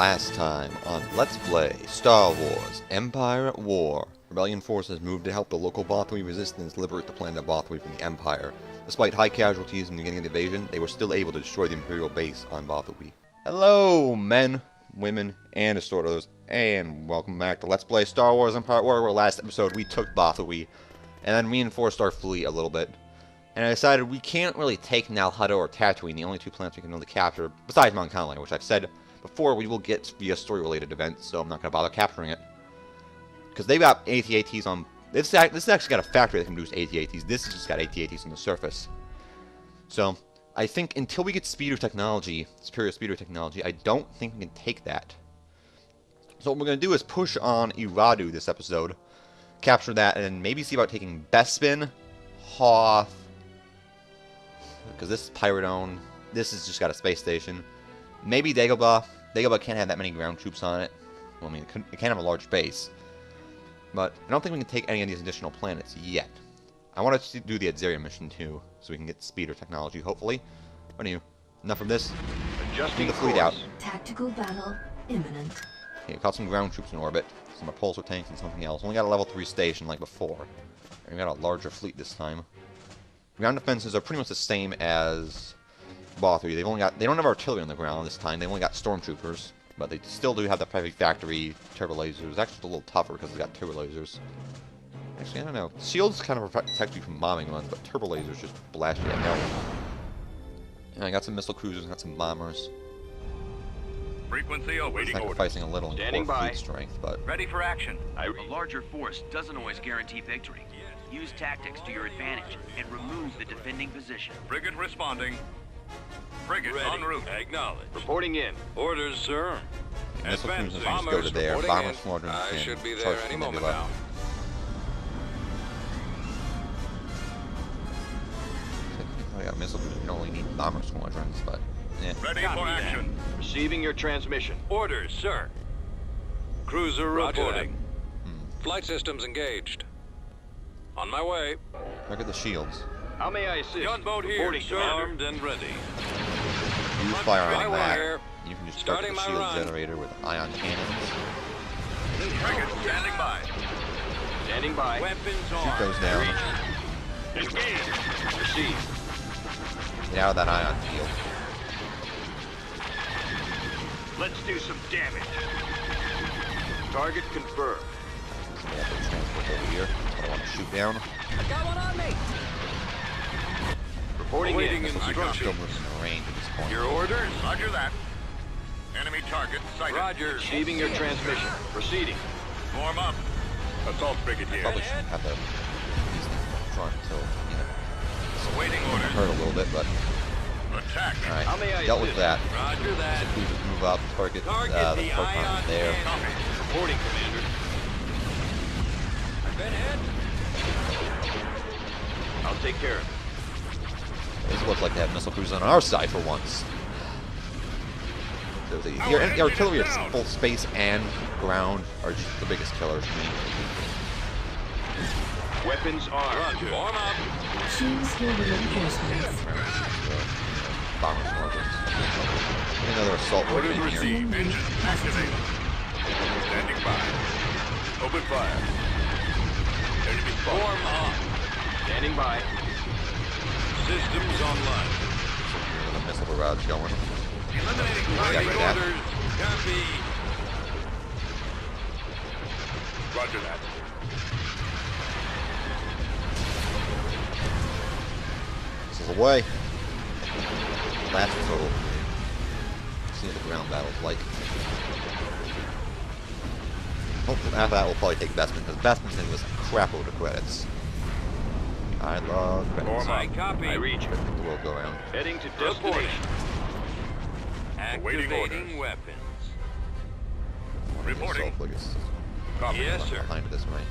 Last time on Let's Play Star Wars Empire at War, Rebellion forces moved to help the local Bothui resistance liberate the planet of Bothui from the Empire. Despite high casualties in the beginning of the invasion, they were still able to destroy the Imperial base on Bothui. Hello, men, women, and destroyers, and welcome back to Let's Play Star Wars Empire at War, where last episode we took Bothui, and then reinforced our fleet a little bit. And I decided we can't really take Nal Hutto or Tatooine, the only two planets we can really capture, besides Mount Conley, which I've said before we will get via story-related events, so I'm not going to bother capturing it. Because they've got AT-ATs on... This has actually got a factory that can produce AT-ATs. This has just got AT-ATs on the surface. So, I think until we get speeder technology, superior speeder technology, I don't think we can take that. So what we're going to do is push on Iradu this episode, capture that, and maybe see about taking Bespin, Hoth, because this is Pyrodone, this has just got a space station. Maybe Dagobah. Dagobah can't have that many ground troops on it. Well, I mean, it can have a large base. But I don't think we can take any of these additional planets yet. I want to do the Adzeria mission too, so we can get speeder technology, hopefully. But anyway, enough of this. Adjusting the fleet out. Tactical battle imminent. Okay, we caught some ground troops in orbit, some repulsor tanks and something else. Only got a level 3 station like before. And we got a larger fleet this time. Ground defenses are pretty much the same as Bothui. They don't have artillery on the ground this time. They've only got stormtroopers, but they still do have the private factory turbo lasers. Actually, it's a little tougher because they've got turbo lasers. Actually, I don't know. Shields kind of protect you from bombing runs, but turbo lasers just blast you at hell. And I got some missile cruisers, got some bombers. Frequency awaiting orders. Sacrificing a little in Standing core by. fleet strength, but Ready for action. A larger force doesn't always guarantee victory. Use tactics to your advantage and remove the defending position. Frigate responding. Frigate en route. Acknowledged. Reporting in. Orders, sir. missile cruisers just bombers go to there. reporting Bomber in. squadrons I can should be there charge any the moment nebula. now. I got missile cruisers. You don't really need bomber squadrons, but yeah. Ready for action. Receiving your transmission. Orders, sir. Cruiser Roger reporting. Flight systems engaged. On my way. Look at the shields. How may I assist? Gunboat here, Reporting, sir. Commander. Armed and ready. Use fire My on way that. here. You can just start Starting the my shield run. generator with ion cannons. Frigate standing by. Standing by. Weapons Shoot those on. down. Engage. Receive. Get out of that ion field. Let's do some damage. Target confirmed. Some weapons transport over here. I want to shoot down. Reporting Awaiting in. Still instructions. moving in range at this point. Your orders. Roger that. Enemy target sighted. Roger. Receiving your transmission. Proceeding. Form up. Assault frigate here. Probably shouldn't have to use them up front until, you know, Awaiting orders. hurt a little bit, but Attack. How may I alright. Dealt with assist? that. Roger that. Some cruisers move up, target the the proton ion there. cannon. Reporting, Commander. I've been hit. I'll take care of it. This looks like they have missile cruisers on our side for once. So the artillery at both space and ground are just the biggest killers for me. Weapons armed. Roger. Form up. Choose your reinforcements. Bomber squadrons. Another assault Orders brigade here. received. Engine activated. Standing by. Open fire. Enemy form up. Standing by. Systems online. The missile barrage going. Eliminating got target rid of that. orders. Copy. Roger that. This is away. Last total. See what the ground battle's like. Hopefully after that we'll probably take Bespin, because Bespin's gonna give us a crap load of credits. I love credits. Form up. Copy. I read you. The world go around. Heading to Reporting. destination. Activating weapons. Reporting. Copy. Yes, sir. Behind this right.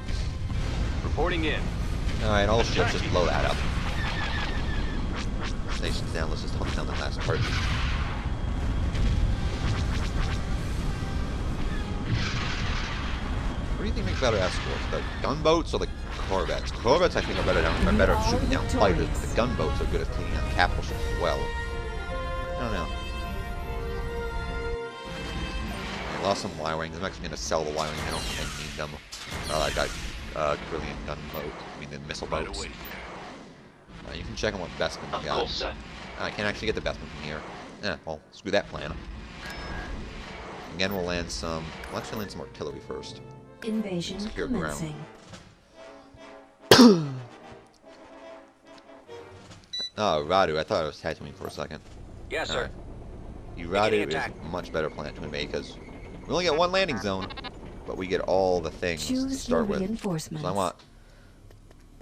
Reporting in. Alright, all ships just blow that up. Stations down, let's just hunt down the last part. What do you think makes better escorts? The gunboats or the corvettes? Corvettes I think are better at shooting down fighters, but the gunboats are good at cleaning out capital ships as well. I don't know. Lost some Y-Wings. I'm actually going to sell the Y-Wings. I don't think I need them. I got brilliant gun boat. I mean, the missile Right boats. away. You can check on what Bestman Of got. course, sir. I can't actually get the Bestman from here. Well, screw that plan. Again, we'll land some... We'll actually land some artillery first. Invasion Secure ground. commencing. Oh, Radu. I thought it was Tatooine for a second. Yes, sir. Alright. Beginning Radu is attack. a much better planet to invade because we only get one landing zone, but we get all the things to Choose start your with. reinforcements. So I want...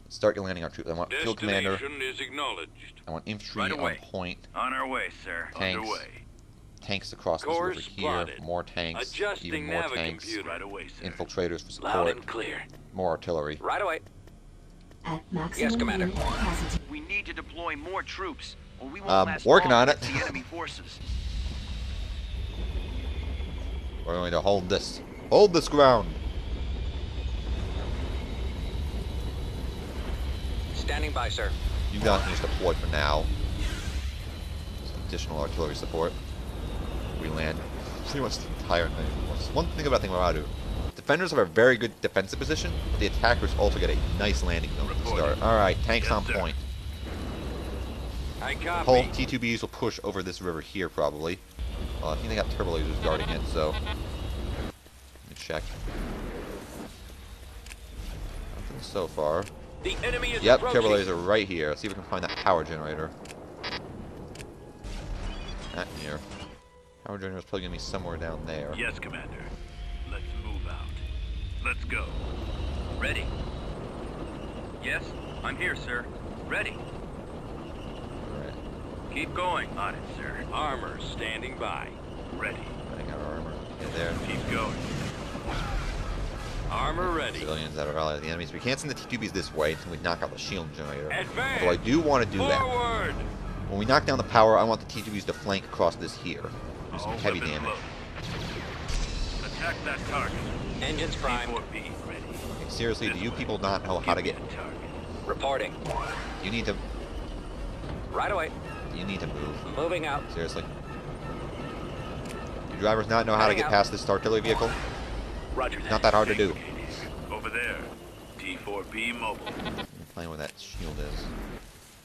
Start your landing our troops. I want field commander. Destination is acknowledged. I want infantry Right on away. point. On our way, sir. Tanks. Underway. Tanks across this Course river here. plotted. More tanks. Adjusting Even more navi tanks. computer. Right away, sir. Infiltrators for Loud support. and clear. More artillery. Right away. At maximum Commander. unit capacity. We need to deploy more troops, or we won't last Working long on it. against the enemy forces. We're going to hold this. Hold this ground. Standing by, sir. You guys can just deploy for now. Some additional artillery support. We land pretty much the entire thing. One thing about Radu. Defenders have a very good defensive position, but the attackers also get a nice landing zone to start. Alright, tanks Yes, on sir. point. I copy. Whole T2Bs will push over this river here, probably. I think they got turbo lasers guarding it, so... Let me check. Nothing so far. The enemy is Yep, approaching. turbo laser right here. Let's see if we can find that power generator. Not here. Power generator is probably going to be somewhere down there. Yes, Commander. Let's move out. Let's go. Ready. Yes, I'm here, sir. Ready. Alright, Keep going. On it, sir. Armor standing by. Ready. getting our armor. Get there. Keep going. Armor ready. Civilians that are allied to the enemies. We can't send the T2Bs this way until we knock out the shield generator. Advance. Although I do want to do that. Forward. When we knock down the power, I want the T2Bs to flank across this here. Do some All heavy weapons damage. loaded. Attack that target. Engines primed. T4P ready. Like, seriously, do you people not know how to get... Give me a target. Reporting. You need to... Right away. You need to move. Moving out. Seriously. Do drivers not know how to get past this artillery vehicle? Roger that. Not that hard to do. Over there. T4P mobile. I'm playing where that shield is.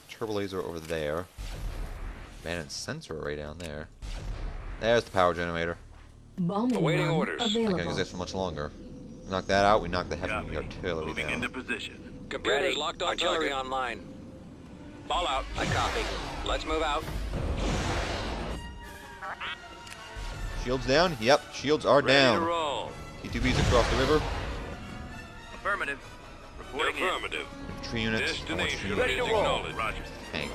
Turbo laser over there. Abandoned sensor array down there. There's the power generator. Bombing Awaiting run orders. Not gonna available. exist for much longer. Knock that out, we knock the heavy Copy. artillery Moving down. into position. Computers Ready. locked on Artillery target. online. Ball out. I copy. Let's move out. Shields down? Yep, shields are Ready to down. roll. T2Bs across the river. Affirmative. Reporting Affirmative. Infantry units. Destination I want is units. acknowledged. Roger. Tanks.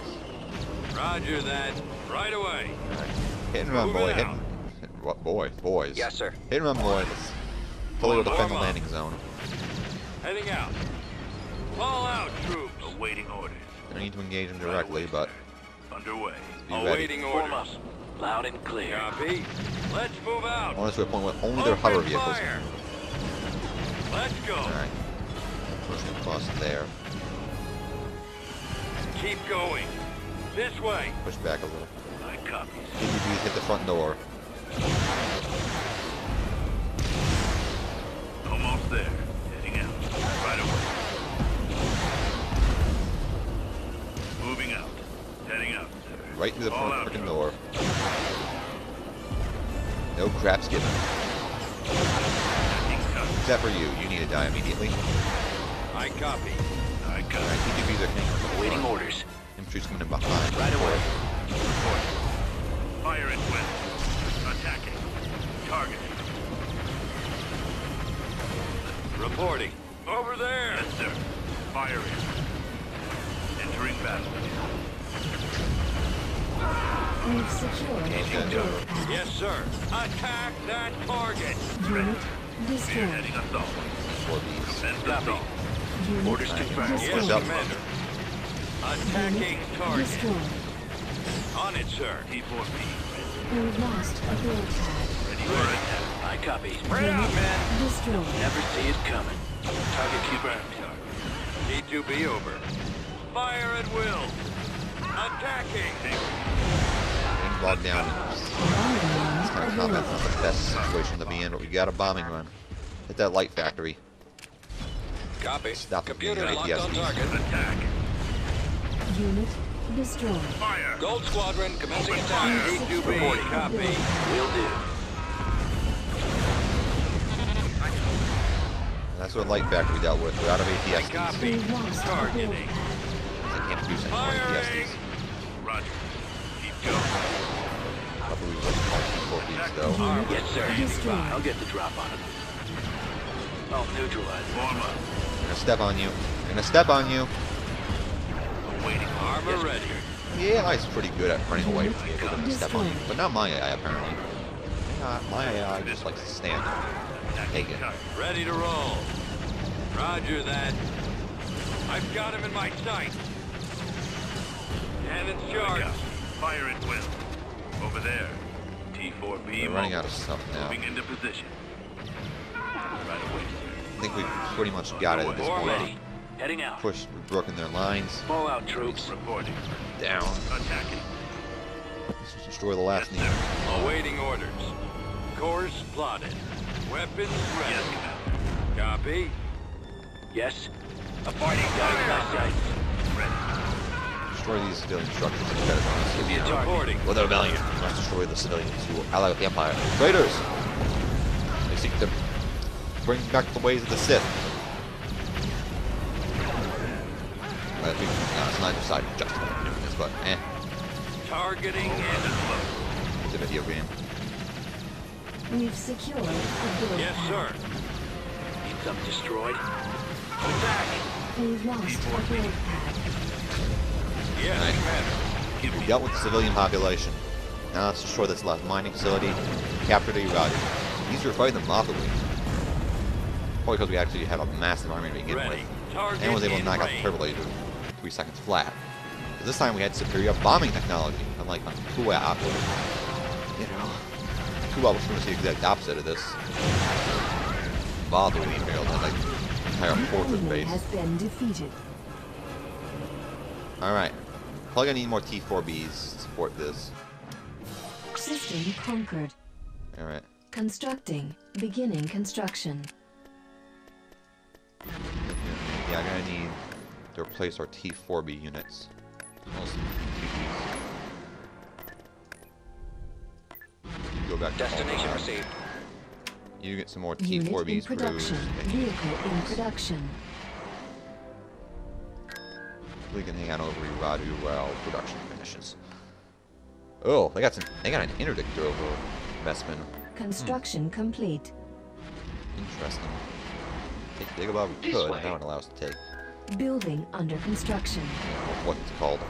Roger that. Right away. Alright. Hit and run, Moving boy. Hit out. and... What, boy? Boys. Yes, sir. Hit and run, boy. Let's fully will defend the Warm up. landing zone. Heading out. Fall out, troops. Awaiting orders. I need to engage them Right directly, away, but sir. Underway. Be ready. Awaiting Form up. orders. Loud and clear. Copy. Let's move out. I want us to a point with only their hover Open vehicles. fire. Let's go. Alright. Pushing across there. Keep going. This way. Push back a little. I copy. T2Bs hit the front door. Almost there. Heading out. Right away. Moving out. Heading out, sir. Right through the All front out, freaking troops. door. No craps given. Sending cover. Except for you. You need to die immediately. I copy. I Alright, copy. T2Bs are hanging from the Awaiting front. orders. Infantry's coming in behind. Right away. Report. Fire at will. Attacking. Targeting. Reporting. Over there. Yes, sir. Firing. Entering battle. We've secured Okay. the build pad. Yes, sir. Attack that target. Unit destroyed. Spearheading assault. 4Bs. Commence Copy. assault. Unit Orders confirmed. Yes, destroyed. up. Commander. Attacking target. Destroyed. On it, sir. T4P. We've lost a build pad. Ready for attack. I copy. Spread out, man. Destroyed. Never see it coming. Target confirmed. T2B over. Fire at will. Attacking. bogged down in this kind of combat. Not the best situation to be in, but we got a bombing run. Hit that light factory. Copy. Stop the Computer being locked on APSs. target. Attack. Unit destroyed. Fire. Gold Squadron commencing Open attack. fire. Reporting. Copy. Will do. That's what light factory dealt with. We're out of APSs. Copy. We've lost the build Targeting. pad. They can't produce any more Firing. APSs. Roger. Keep going. Luckily, we wasn't called T4Bs though. Unit Yes, sir. destroyed. I'll get the drop on him. I'll neutralize him. Form up. I'm gonna step on you. I'm gonna step on you. Awaiting Armor ready. The AI is pretty good at running away from you if you're gonna step on you, but not my AI apparently. My AI just likes to stand and take it. Ready to roll. Roger that. I've got him in my sight. Cannons charged. Fire at will. Over there. T4B. We're running out of stuff now. Moving into position. Right away. I think we've pretty much got it at this Form point. Ready. Heading out. We've broken their lines Fall out, troops. Reporting. down. Attacking. Let's just destroy the last Yes, need. sir. Awaiting orders. Course plotted. Weapons ready. Yes, Commander. Copy. Yes. A fighting Got it, fire. my sights. Ready. Destroy these civilian structures and better than the civilian. Reporting. With the rebellion, we must destroy the civilians who ally with the Empire. Traitors! They seek to bring back the ways of the Sith. It's neither side justified in doing this, but Targeting and it's a video game. We've secured a build yes, pad. sir. Need something destroyed. Attack. We've lost a build pad. Yes, Nice. Commander. We dealt with the civilian population. Now let's destroy this last mining facility, capture the Iraqis. These were fighting the Mothra Wings. Probably because we actually had a massive army to begin Ready. with. Target And was able to in knock out the range. turbo laser 3 seconds flat. But this time we had superior bombing technology, unlike on Kuwa Aqua. You know, Kuwa was going to see the exact opposite of this. Mothra Wing failed had like an entire The fortress enemy base. has been defeated. Alright. Probably gonna need more T4Bs to support this. System conquered. Alright. Constructing. Beginning construction. Yeah, I'm gonna need to replace our T4B units. Also, you go back to Destination Hong Kong. received. You get some more Unit in T4Bs produced. production. Vehicle in production. We can hang on over Iradu while production finishes. Oh, they got an interdictor over Messman. Construction complete. Interesting. Take Dagobah we This could, way. that would allow us to take Building under construction. what it's called.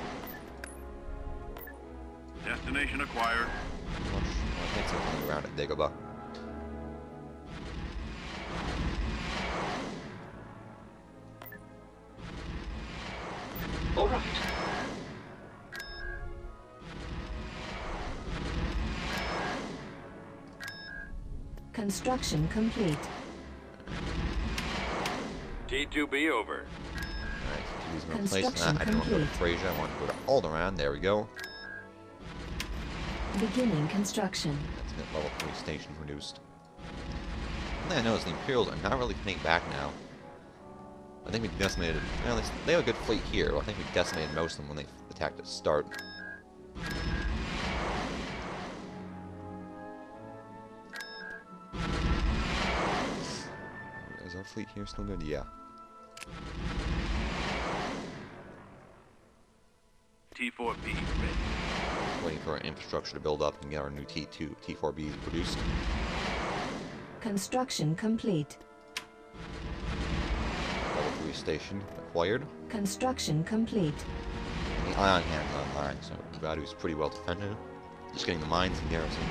Destination acquired. Well, I think something around at Dagobah. All right. Construction complete. T2B over. Alright, so use my place Construction that. I didn't want to go to complete. Fraser, I want to go to Alderaan. There we go. Beginning construction. That's it, level 3 station reduced. One thing I noticed, the Imperials are not really hitting back now. I think we decimated, well, they have a good fleet here, but I think we decimated most of them when they attacked at the start. Is our fleet here still good? Yeah. T4B ready. Waiting for our infrastructure to build up and get our new T4Bs produced. Construction complete. Level 3 station acquired. Construction complete. And the ion cannon's online, so Ibadu's pretty well defended. Just getting the mines and garrison.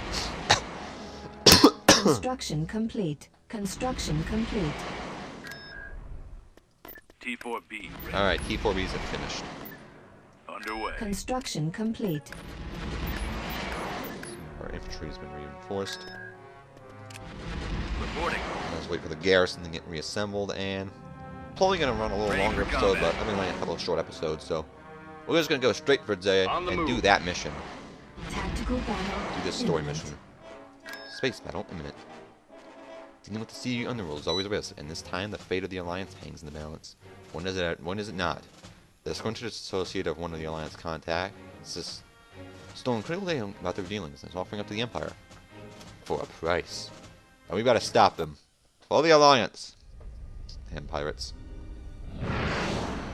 Construction complete. Construction complete. T4B ready. Alright, T4Bs have finished. Underway. Construction complete. Our infantry has been reinforced. Reporting. Let's wait for the garrison to get reassembled, and probably gonna run a little Ready longer for episode, combat. but I've been running a couple of short episodes, so we're just gonna go straight for Zaya On the and do move. that mission. Tactical Tactical battle. Do this story imminent. mission. Space battle imminent. Dealing with the sea underworld is always a risk, and this time the fate of the Alliance hangs in the balance. When is it not? The Squinted associate of one of the Alliance contact insists stolen critical data about their dealings and is offering up to the Empire. For a price. And we've got to stop them. For the Alliance. And pirates.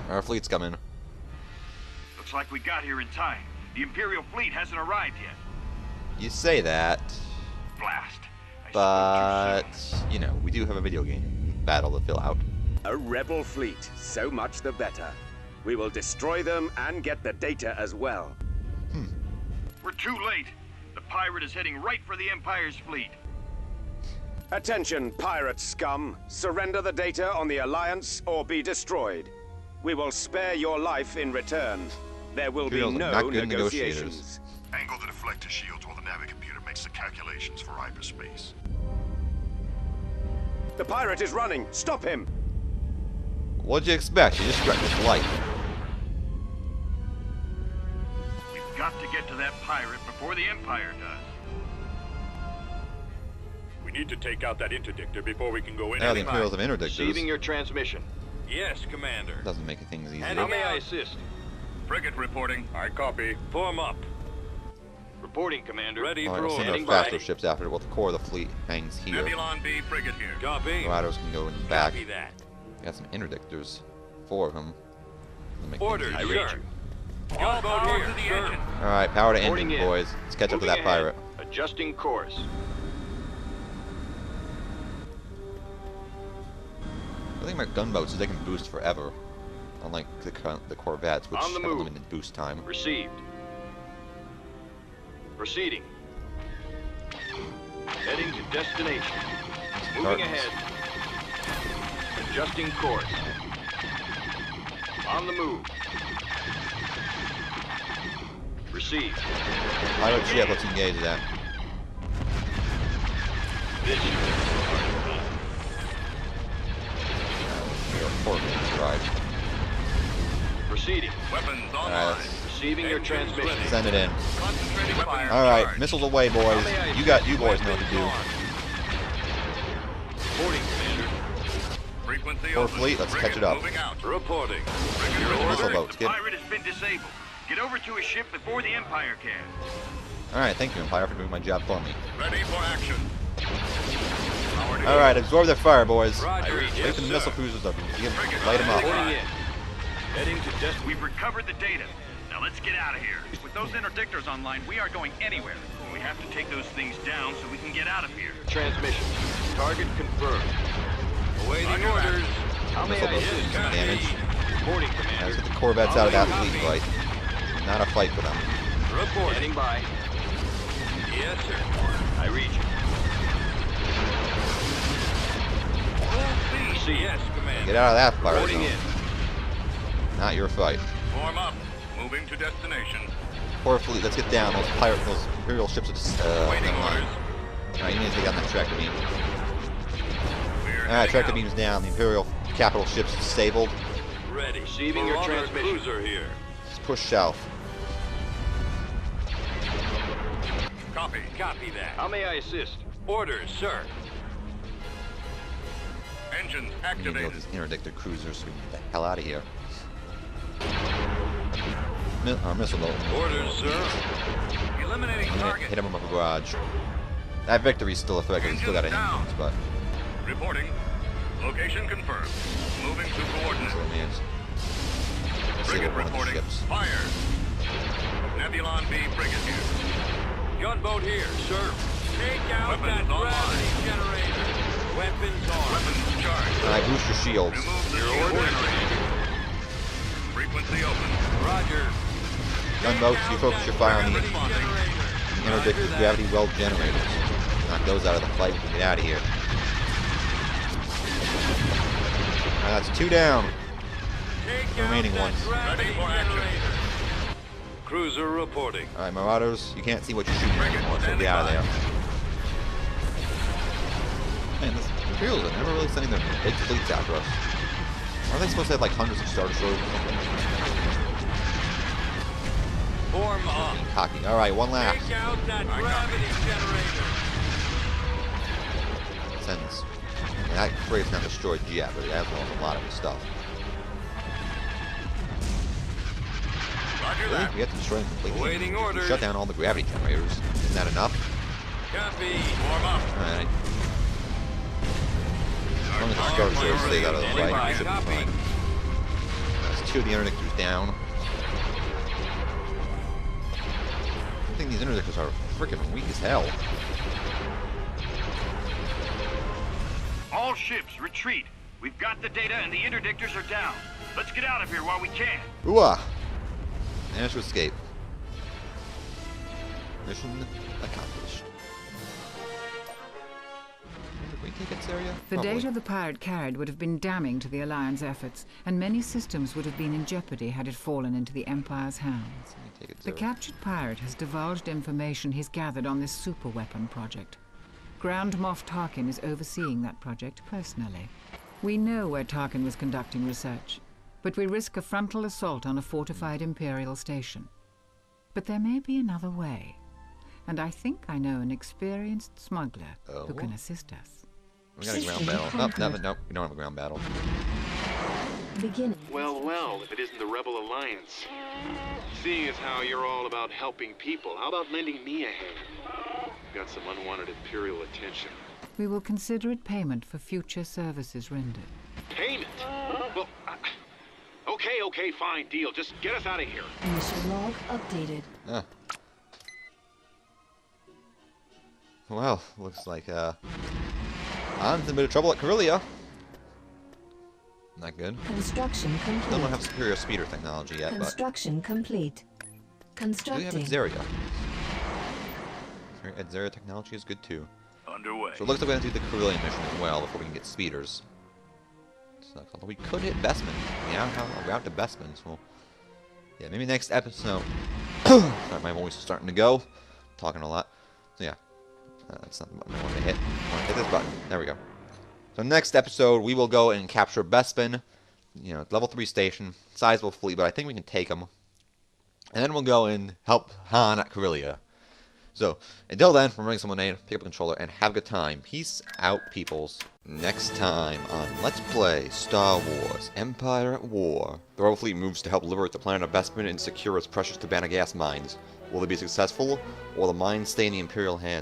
Our fleet's coming. Looks like we got here in time. The Imperial fleet hasn't arrived yet. You say that, Blast. I but, spoke too soon. you know, we do have a video game battle to fill out. A rebel fleet, so much the better. We will destroy them and get the data as well. We're too late. The pirate is heading right for the Empire's fleet. Attention, pirate scum. Surrender the data on the Alliance or be destroyed. We will spare your life in return. There will be Imperials are no not good negotiations. negotiators. Angle the deflector shields while the Navicomputer makes the calculations for hyperspace. The pirate is running. Stop him. What'd you expect? You just threatened his life. We've got to get to that pirate before the Empire does. We need to take out that interdictor before we can go in. Now the Imperials have interdictors. Receiving your transmission. Yes, Commander. Doesn't make things easier. How may I assist? Frigate reporting. I copy. Form up. Reporting, Commander. Ready Alright, for we'll send orders. our faster ships after. Well, the core of the fleet hangs here. Nebulon B frigate here. Copy. Marauders can go in the back. Copy that. Got some interdictors. 4 of them. Orders, I read sir. you. All power to the sir. engine. Alright, power to Reporting engine, in. boys. Let's catch up to Moving that pirate. ahead. Adjusting course. The thing about gunboats is they can boost forever. Unlike the Corvettes, which On the have a move. limited boost time. Received. Proceeding. Heading to destination. Moving Darkness. ahead. Adjusting course. On the move. Received. Pirate ship, let's engage that. This We are 4 minutes ride. Proceeding. Weapons Alright, online. let's Receiving your transmission. send it in. Concentrating fire. Alright, missiles away, boys. You boys know what to do. Reporting, Commander. Frequency Core open. fleet, let's Frigate catch it up. Moving out. Reporting. Frigate Missile reporting. boats, The get. pirate has been disabled. Get over to his ship before the Empire can. Alright, thank you, Empire, for doing my job for me. Ready for action. Power to Alright, absorb their fire, boys. Roger. Wait Yes, for the sir. missile cruisers up. Light them up. Reporting in. Heading to destination. We've recovered the data. Now let's get out of here. With those interdictors online, we aren't going anywhere. We have to take those things down so we can get out of here. Transmission. Target confirmed. Awaiting orders. How may Missile I boats do assist? some damage. Reporting, Let's Commander. get the Corvettes out of that fleet fight. Not a fight for them. Reporting. Heading by. Yes, sir. I read you. Full speed. Yes, Commander. Get out of that fire Reporting zone. in. Not your fight. Form up. Moving to destination. Core fleet, let's get down. Those Imperial ships are just, Waiting never mind. orders. Alright, you need to take out that tractor beam. We're Alright, heading tractor out. beam's down. The Imperial capital ship's disabled. Ready. Receiving your Marauder transmission. Cruiser here. Let's push south. Copy. Copy that. How may I assist? Orders, sir. Engines We need to deal with activated. these interdictor cruisers so we can get the hell out of here. Missile boat. Orders, sir. Eliminating target. Hit him with a barrage. That victory's still a threat because we still got Engines down. engines, but Reporting. Location confirmed. Moving to coordinates. missile means Frigate disable one of the reporting. ships. Fire. Nebulon B frigate here. Gunboat here, sir. Take out Weapons that online. gravity generator. Weapons on. Weapons charged. Alright, boost your shields. Remove the shield generator. Frequency open. Roger. Gunboats, you focus your fire on the Responding. interdictor gravity well generators. Knock those out of the fight. We can get out of here. That's 2 down. Take The remaining out that ones. gravity Ready for action. generator. Cruiser reporting. Alright, Marauders, you can't see what you're shooting anymore, so get out of there. Man, this Imperials are never really sending their big fleets after us. Aren't they supposed to have like hundreds of Star Destroyers or something? Form up. Cocky. Alright, one lap. Take out that gravity generator. Sends. That crate's not destroyed yet, but it has lost a lot of his stuff. Roger Really? that. We have to destroy them completely. Awaiting orders. Shut down all the gravity generators. Isn't that enough? Copy. Form up. Alright. As long as the Star Destroyer stays out of the way, we should be fine. There's 2 of the interdictors down. I think these interdictors are freaking weak as hell. All ships, retreat. We've got the data and the interdictors are down. Let's get out of here while we can. Ooh-ah! Managed to escape. Mission accomplished. Did we take its area? The Probably. data the pirate carried would have been damning to the Alliance efforts, and many systems would have been in jeopardy had it fallen into the Empire's hands. Let me take its The area. captured pirate has divulged information he's gathered on this superweapon project. Grand Moff Tarkin is overseeing that project personally. We know where Tarkin was conducting research, but we risk a frontal assault on a fortified Imperial station. But there may be another way, and I think I know an experienced smuggler who can assist us. We got a ground System battle. conquered. Nope, we don't have a ground battle. Begin. Well, if it isn't the Rebel Alliance. Seeing as how you're all about helping people, how about lending me a hand? Got some unwanted Imperial attention. We will consider it payment for future services rendered. Payment? Well, okay, fine, deal. Just get us out of here. Mission log updated. Ah. Well, looks like, Han's in a bit of trouble at Corellia. Not good. Construction Still don't complete. have superior speeder technology yet, but Construction complete. do we have Constructing. Exaria? Exaria technology is good too. Underway. So it looks like we're gonna do the Corellia mission as well before we can get speeders. Sucks. Although we could hit Bespin. We now have a route to Bespin, so yeah, maybe next episode. Sorry, my voice is starting to go. Talking a lot. So yeah, that's not the button I wanted to hit. I want to hit this button. There we go. So next episode, we will go and capture Bespin. You know, level 3 station, sizable fleet, but I think we can take them. And then we'll go and help Han at Corellia. So, until then, from Running Someone Name, pick up a controller, and have a good time. Peace out, peoples. Next time on Let's Play Star Wars Empire at War. The Rebel fleet moves to help liberate the planet of Bespin and secure its precious Tabana gas mines. Will they be successful, or will the mines stay in the Imperial hands?